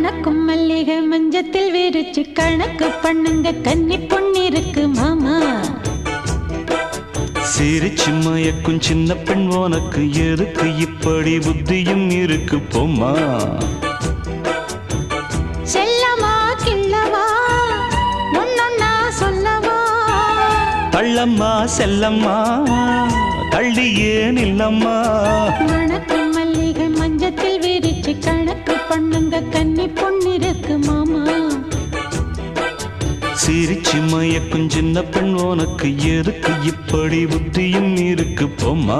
மணக்கும் மல்லிகை மஞ்சத்தில் விரிச்சு கணக்கு பண்ணுங்க கன்னி பொன்னிருக்கு மாமா. சிரிச்சு மயக்கும் சின்ன பெண் உனக்கு எதுக்கு இப்படி புத்தியும் இருக்கு போம்மா. செல்லமா கிள்ளவா ஒன்னொன்னா சொல்லவா. தள்ளம்மா செல்லம்மா தள்ளியே நில்லம்மா. மணக்கும் மல்லிகை மஞ்சத்தில் விரிச்சு கணக்கு பண்ணுங்க கன்னி பொன்னிருக்கு மாமா. சிரிச்சு மயக்கும் சின்ன பெண் உனக்கு எதுக்கு இப்படி புத்தியும் இருக்கு போம்மா.